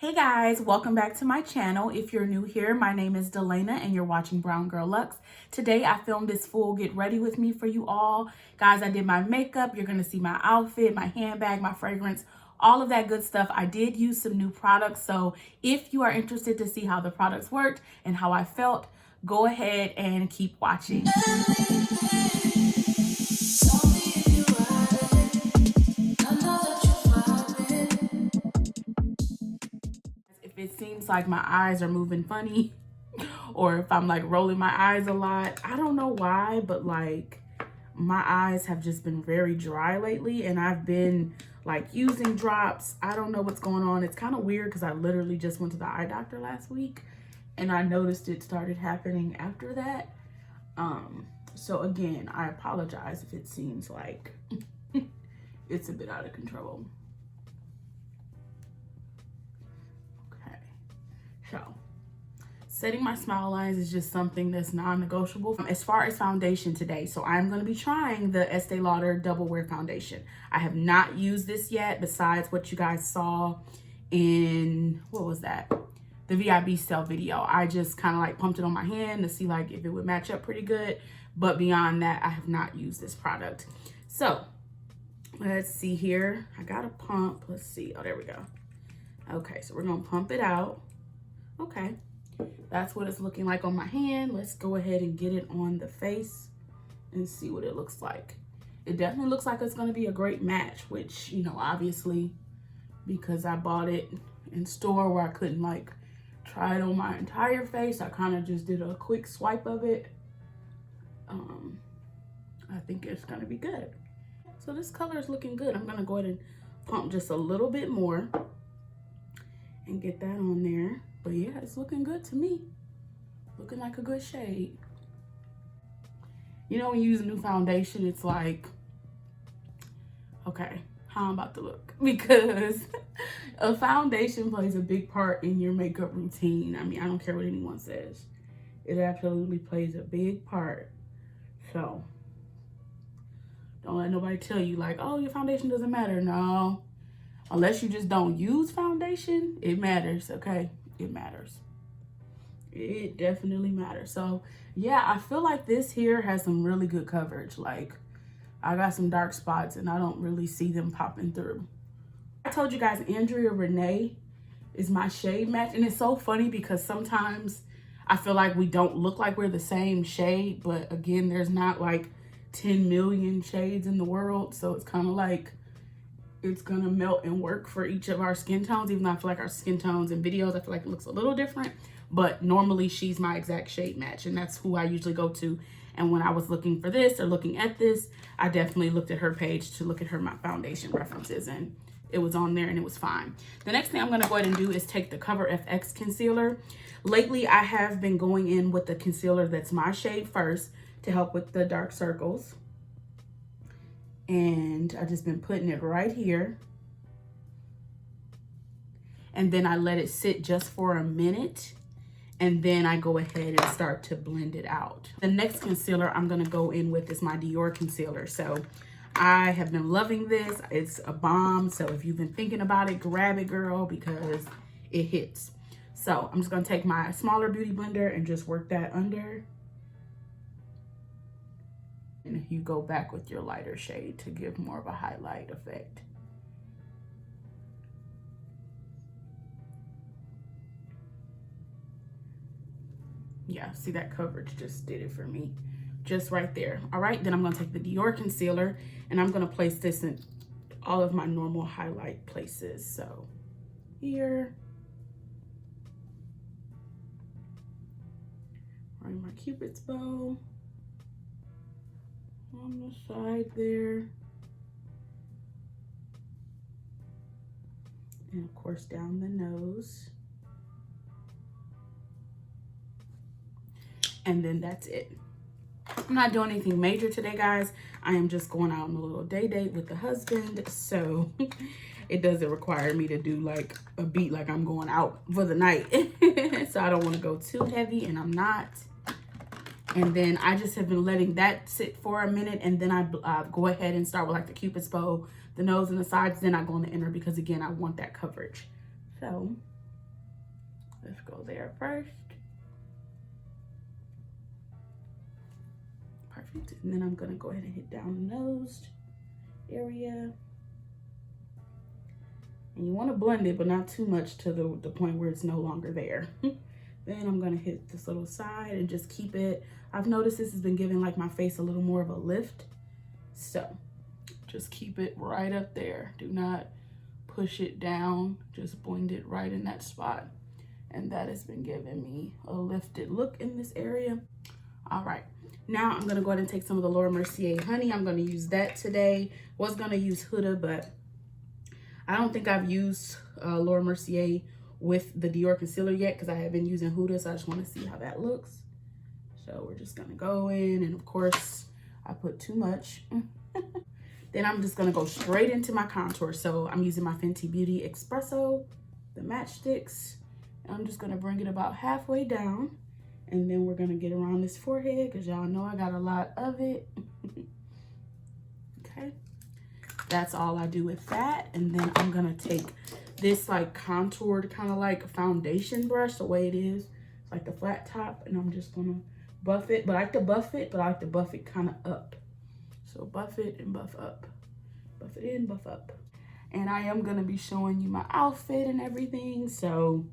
Hey guys, welcome back to my channel. If you're new here, my name is Delana and you're watching BrwnGirlLuxe. Today I filmed this full get ready with me for you all. Guys, I did my makeup. You're gonna see my outfit, my handbag, my fragrance, all of that good stuff. I did use some new products, so if you are interested to see how the products worked and how I felt, go ahead and keep watching. If it seems like my eyes are moving funny or if I'm like rolling my eyes a lot, I don't know why, but like my eyes have just been very dry lately and I've been like using drops. I don't know what's going on. It's kind of weird because I literally just went to the eye doctor last week and I noticed it started happening after that. So again, I apologize if it seems like it's a bit out of control. So, setting my smile lines is just something that's non-negotiable. As far as foundation today, so I'm going to be trying the Estee Lauder Double Wear Foundation. I have not used this yet besides what you guys saw in, what was that? The VIB sale video. I just kind of like pumped it on my hand to see like if it would match up pretty good. But beyond that, I have not used this product. So, let's see here. I got a pump. Let's see. Oh, there we go. Okay, so we're going to pump it out. Okay, that's what it's looking like on my hand. Let's go ahead and get it on the face and see what it looks like. It definitely looks like it's going to be a great match, which, you know, obviously because I bought it in store where I couldn't like try it on my entire face, I kind of just did a quick swipe of it. I think it's going to be good. So this color is looking good. I'm going to go ahead and pump just a little bit more and get that on there. But yeah, it's looking good to me. Looking like a good shade. You know, when you use a new foundation, it's like, okay, how I'm about to look. Because a foundation plays a big part in your makeup routine. I mean, I don't care what anyone says. It absolutely plays a big part. So, don't let nobody tell you like, oh, your foundation doesn't matter. No. Unless you just don't use foundation, it matters, okay? It matters. It definitely matters. So yeah, I feel like this here has some really good coverage. Like I got some dark spots and I don't really see them popping through. I told you guys Andrea Renee is my shade match, and it's so funny because sometimes I feel like we don't look like we're the same shade, but again, there's not like 10 million shades in the world, so it's kind of like it's gonna melt and work for each of our skin tones, even though I feel like our skin tones in videos, I feel like it looks a little different, but normally she's my exact shade match, and that's who I usually go to. And when I was looking for this or looking at this, I definitely looked at her page to look at my foundation references, and it was on there and it was fine. The next thing I'm gonna go ahead and do is take the Cover FX concealer. Lately, I have been going in with the concealer that's my shade first to help with the dark circles. And I've just been putting it right here. And then I let it sit just for a minute. And then I go ahead and start to blend it out. The next concealer I'm gonna go in with is my Dior concealer. So I have been loving this. It's a bomb. So if you've been thinking about it, grab it, girl, because it hits. So I'm just gonna take my smaller beauty blender and just work that under. And you go back with your lighter shade to give more of a highlight effect. Yeah, see that coverage just did it for me. Just right there. All right, then I'm gonna take the Dior concealer and I'm gonna place this in all of my normal highlight places. So here, right in my Cupid's bow. On the side there, and of course down the nose, and then that's it. I'm not doing anything major today, guys. I am just going out on a little day date with the husband, so it doesn't require me to do like a beat like I'm going out for the night. So I don't want to go too heavy, and I'm not. And then I just have been letting that sit for a minute, and then I go ahead and start with like the Cupid's bow, the nose and the sides, then I go on the inner because again, I want that coverage. So Let's go there first. Perfect. And then I'm gonna go ahead and hit down the nose area. And you want to blend it, but not too much to the point where it's no longer there. Then I'm gonna hit this little side and just keep it. I've noticed this has been giving like my face a little more of a lift. So just keep it right up there. Do not push it down. Just blend it right in that spot. And that has been giving me a lifted look in this area. All right, now I'm gonna go ahead and take some of the Laura Mercier Honey. I'm gonna use that today. Was gonna use Huda, but I don't think I've used Laura Mercier with the Dior concealer yet because I have been using Huda, so I just want to see how that looks. So we're just gonna go in, and of course I put too much. Then I'm just gonna go straight into my contour. So I'm using my Fenty Beauty Espresso, the matchsticks. And I'm just gonna bring it about halfway down, and then we're gonna get around this forehead because y'all know I got a lot of it. Okay, that's all I do with that. And then I'm gonna take this like contoured kind of like foundation brush, the way it is, like the flat top, and I'm just gonna buff it. But I like to buff it, but I like to buff it kind of up. So buff it and buff up, buff it in, buff up. And I am gonna be showing you my outfit and everything. So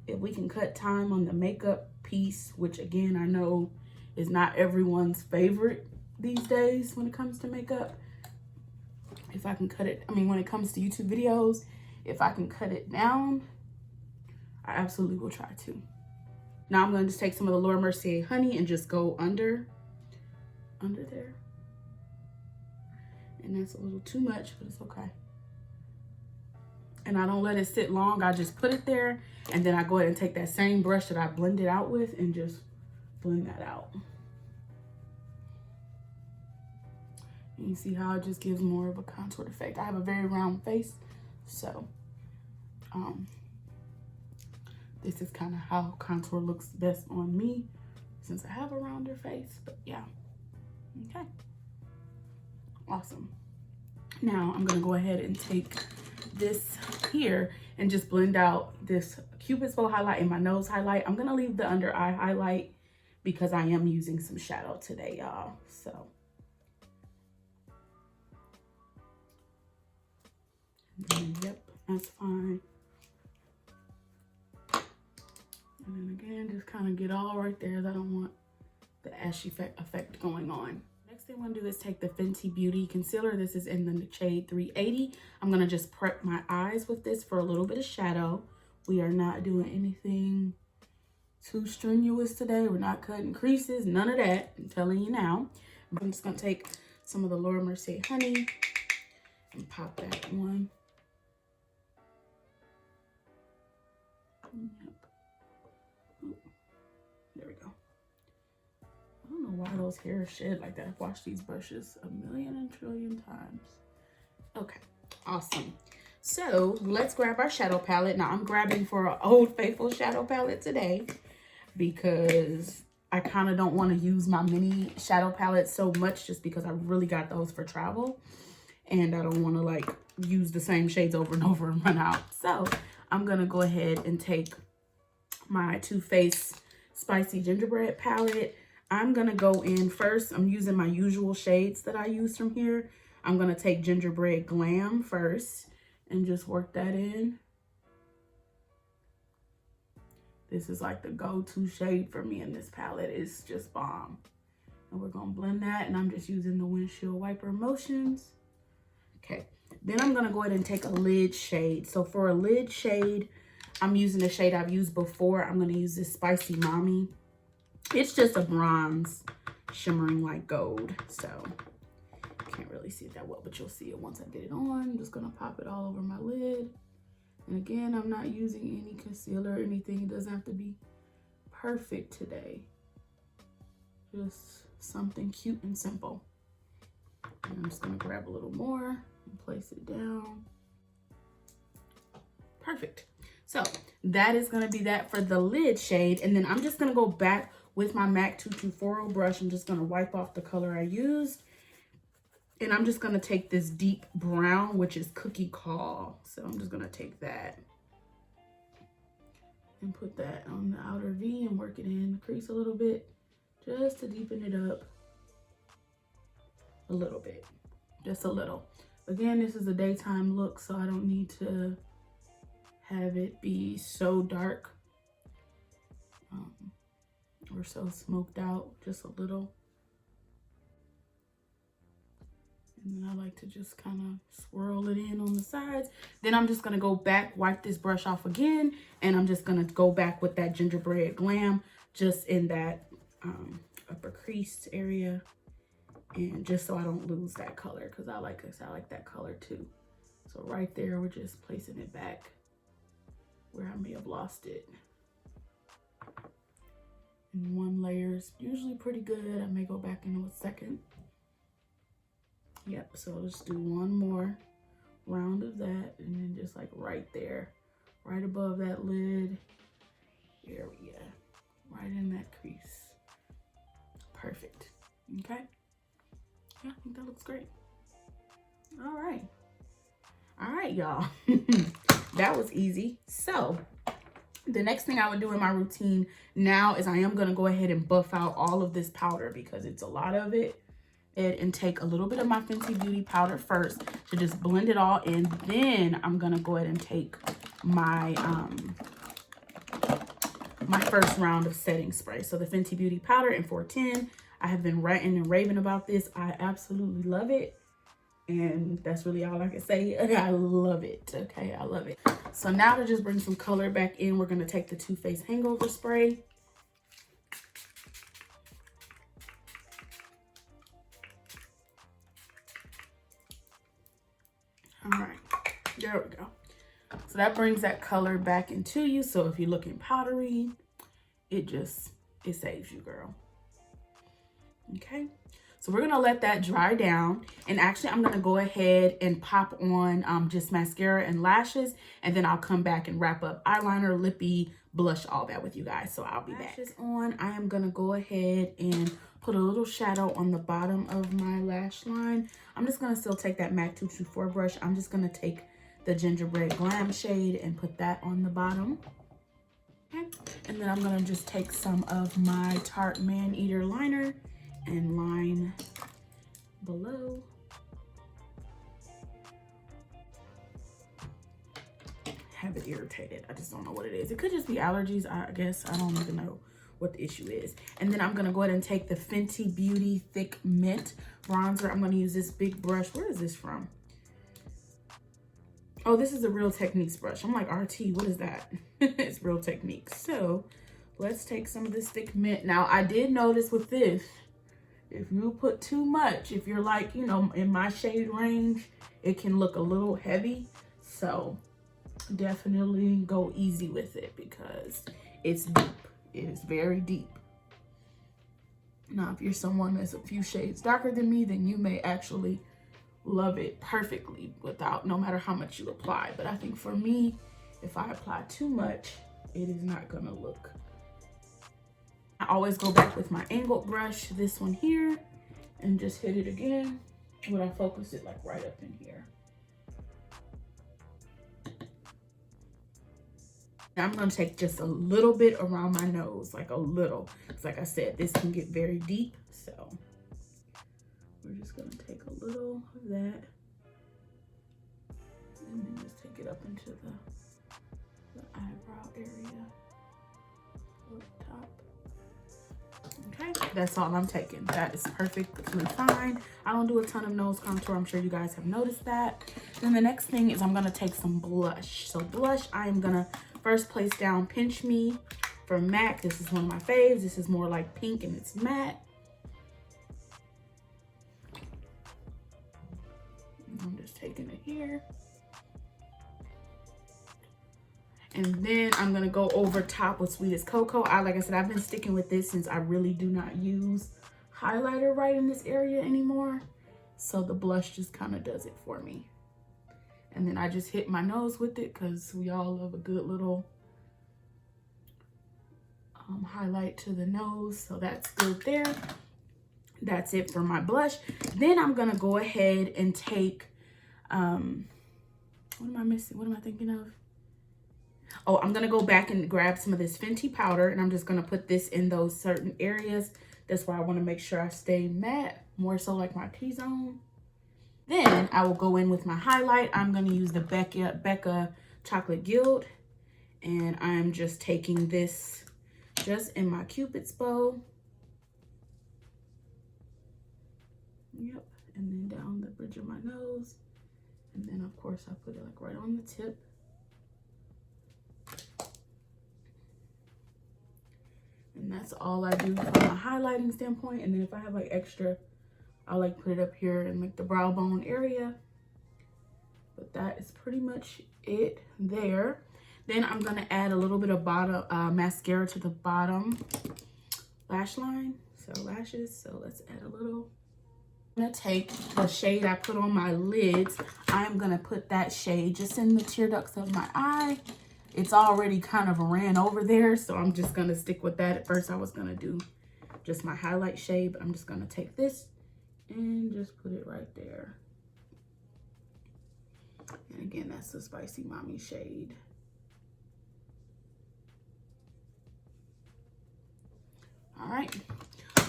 if we can cut time on the makeup piece, which again, I know is not everyone's favorite these days when it comes to makeup. If I can cut it, I mean, when it comes to YouTube videos, if I can cut it down, I absolutely will try to. Now I'm going to just take some of the Laura Mercier Honey and just go under there. And that's a little too much, but it's okay. And I don't let it sit long. I just put it there, and then I go ahead and take that same brush that I blended out with and just blend that out. And you see how it just gives more of a contoured effect. I have a very round face, so this is kind of how contour looks best on me since I have a rounder face. But yeah, okay, awesome. Now I'm gonna go ahead and take this here and just blend out this Cupid's bow highlight and my nose highlight. I'm gonna leave the under eye highlight because I am using some shadow today, y'all. So yep, that's fine. And then again, just kind of get all right there, as I don't want the ashy effect going on. Next thing I'm gonna do is take the Fenty Beauty concealer. This is in the shade 380. I'm gonna just prep my eyes with this for a little bit of shadow. We are not doing anything too strenuous today. We're not cutting creases, none of that, I'm telling you now. I'm just gonna take some of the Laura Mercier Honey and pop that one. Yep. There we go. I don't know why those hairs shed like that. I've washed these brushes a million and trillion times. Okay, awesome. So let's grab our shadow palette. Now I'm grabbing for an Old Faithful shadow palette today because I kind of don't want to use my mini shadow palette so much, just because I really got those for travel and I don't want to like use the same shades over and over and run out. So I'm gonna go ahead and take my Too Faced Spicy Gingerbread palette. I'm gonna go in first. I'm using my usual shades that I use from here. I'm gonna take Gingerbread Glam first and just work that in. This is like the go-to shade for me in this palette. It's just bomb. And we're gonna blend that, and I'm just using the windshield wiper motions. Okay, then I'm gonna go ahead and take a lid shade. So for a lid shade, I'm using a shade I've used before. I'm gonna use this Spicy Mami. It's just a bronze shimmering like gold. So can't really see it that well, but you'll see it once I get it on. I'm just gonna pop it all over my lid. And again, I'm not using any concealer or anything. It doesn't have to be perfect today. Just something cute and simple. And I'm just gonna grab a little more and place it down. Perfect. So that is gonna be that for the lid shade. And then I'm just gonna go back with my MAC 2240 brush. I'm just gonna wipe off the color I used. And I'm just gonna take this deep brown, which is Cookie Call. So I'm just gonna take that. And put that on the outer V and work it in the crease a little bit, just to deepen it up a little bit, just a little. Again, this is a daytime look, so I don't need to have it be so dark or so smoked out, just a little. And then I like to just kind of swirl it in on the sides. Then I'm just going to go back, wipe this brush off again, and I'm just going to go back with that Gingerbread Glam just in that upper crease area, and just so I don't lose that color, because I like that color too. So right there, we're just placing it back where I may have lost it. And one layer is usually pretty good. I may go back in a second. Yep, so let's do one more round of that, and then just like right there, right above that lid area, right in that crease. Perfect. Okay. Yeah, I think that looks great. All right, y'all. That was easy. So the next thing I would do in my routine now is I am going to go ahead and buff out all of this powder, because it's a lot of it. And take a little bit of my Fenty Beauty powder first to just blend it all in. Then I'm gonna go ahead and take my my first round of setting spray. So the Fenty Beauty powder in 410. I have been ranting and raving about this. I absolutely love it, and that's really all I can say. I love it. Okay, I love it. So now to just bring some color back in, we're gonna take the Too Faced Hangover spray. All right, there we go. So that brings that color back into you. So if you're looking powdery, it saves you, girl. Okay, so we're gonna let that dry down. And actually, I'm gonna go ahead and pop on just mascara and lashes, and then I'll come back and wrap up eyeliner, lippy, blush, all that with you guys. So I'll be back. Lashes on, I am gonna go ahead and put a little shadow on the bottom of my lash line. I'm just gonna still take that MAC 224 brush. I'm just gonna take the Gingerbread Glam shade and put that on the bottom. Okay. And then I'm gonna just take some of my Tarte Man Eater liner and line below. Have it irritated. I just don't know what it is. It could just be allergies, I guess. I don't even know what the issue is. And then I'm gonna go ahead and take the Fenty Beauty Thick Mint bronzer. I'm gonna use this big brush. Where is this from? Oh, this is a Real Techniques brush. I'm like, RT, what is that? It's Real Techniques. So let's take some of this thick mint. Now, I did notice with this, if you put too much, if you're like, you know, in my shade range, it can look a little heavy. So definitely go easy with it, because it's deep. It is very deep. Now, if you're someone that's a few shades darker than me, then you may actually love it perfectly without, no matter how much you apply. But I think for me, if I apply too much, it is not gonna look. I always go back with my angled brush, this one here, and just hit it again. When I focus it like right up in here. Now I'm gonna take just a little bit around my nose, like a little. Because like I said, this can get very deep, so we're just gonna take a little of that and then just take it up into the eyebrow area up top. Okay, that's all I'm taking. That is perfectly fine. I don't do a ton of nose contour. I'm sure you guys have noticed that. Then the next thing is I'm gonna take some blush. So blush, I am gonna first place down Pinch Me from MAC. This is one of my faves. This is more like pink and it's matte. I'm just taking it here. And then I'm gonna go over top with Sweet as Cocoa. Like I said, I've been sticking with this since I really do not use highlighter right in this area anymore. So the blush just kind of does it for me. And then I just hit my nose with it, because we all love a good little highlight to the nose. So that's good there. That's it for my blush. Then I'm gonna go ahead and take, what am I missing? What am I thinking of? Oh, I'm gonna go back and grab some of this Fenty powder, and I'm just gonna put this in those certain areas. That's why I wanna make sure I stay matte, more so like my T-zone. Then I will go in with my highlight. I'm gonna use the Becca Chocolate Guild, and I'm just taking this just in my Cupid's bow. Yep, and then down the bridge of my nose. And then of course I put it like right on the tip. And that's all I do from a highlighting standpoint. And then if I have like extra, I like put it up here in like the brow bone area. But that is pretty much it there. Then I'm gonna add a little bit of bottom mascara to the bottom lash line, so lashes. So let's add a little. I'm gonna take the shade I put on my lids. I'm gonna put that shade just in the tear ducts of my eye. It's already kind of ran over there, so I'm just gonna stick with that. At first I was gonna do just my highlight shade, but I'm just gonna take this and just put it right there. And again, that's the Spicy Mami shade. All right.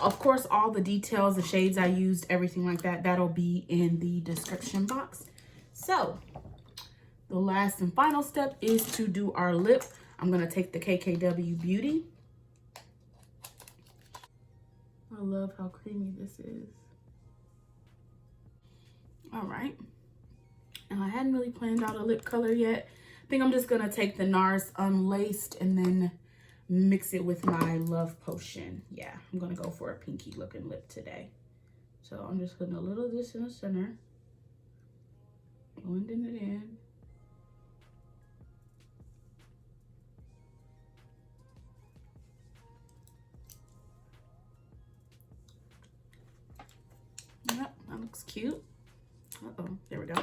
Of course, all the details, the shades I used, everything like that, that'll be in the description box. So the last and final step is to do our lip. I'm gonna take the KKW Beauty. I love how creamy this is. All right. And I hadn't really planned out a lip color yet. I think I'm just gonna take the Nars Unlaced and then mix it with my Love Potion. Yeah, I'm gonna go for a pinky looking lip today. So I'm just putting a little of this in the center, blending it in. Yep, that looks cute. Uh-oh, there we go.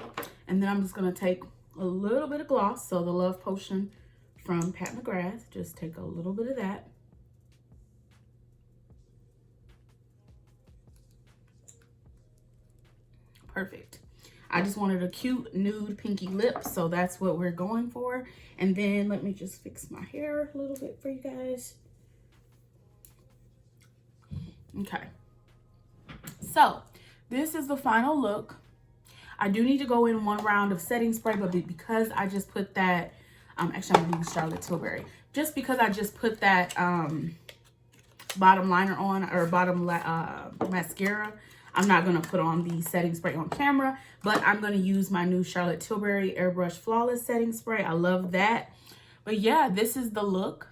And then I'm just gonna take a little bit of gloss. So the Love Potion from McGrath, just take a little bit of that. Perfect. I just wanted a cute nude pinky lip, so that's what we're going for. And then let me just fix my hair a little bit for you guys. Okay. So this is the final look. I do need to go in one round of setting spray, but because I just put that, actually I'm gonna use Charlotte Tilbury. Just because I just put that bottom liner on, or bottom mascara, I'm not gonna put on the setting spray on camera, but I'm gonna use my new Charlotte Tilbury Airbrush Flawless Setting Spray. I love that. But yeah, this is the look.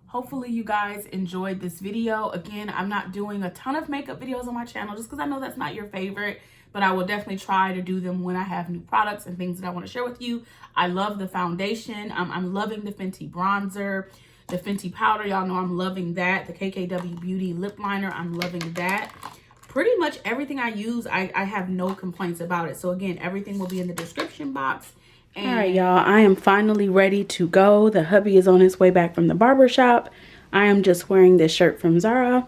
Hopefully you guys enjoyed this video. Again, I'm not doing a ton of makeup videos on my channel just because I know that's not your favorite, but I will definitely try to do them when I have new products and things that I want to share with you. I love the foundation. I'm loving the Fenty bronzer, the Fenty powder. Y'all know I'm loving that. The KKW Beauty lip liner, I'm loving that. Pretty much everything I use, I have no complaints about it. So again, everything will be in the description box. And all right, y'all, I am finally ready to go. The hubby is on his way back from the barber shop. I am just wearing this shirt from Zara,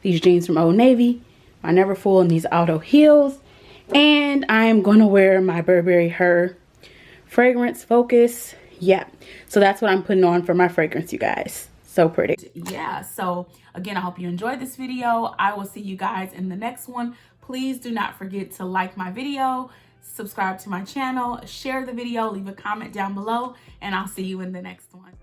these jeans from Old Navy, my Neverfull, and these Aldo heels. And I am going to wear my Burberry Her fragrance Focus. Yeah, so that's what I'm putting on for my fragrance, you guys. So pretty. Yeah, so again, I hope you enjoyed this video. I will see you guys in the next one. Please do not forget to like my video, subscribe to my channel, share the video, leave a comment down below, and I'll see you in the next one.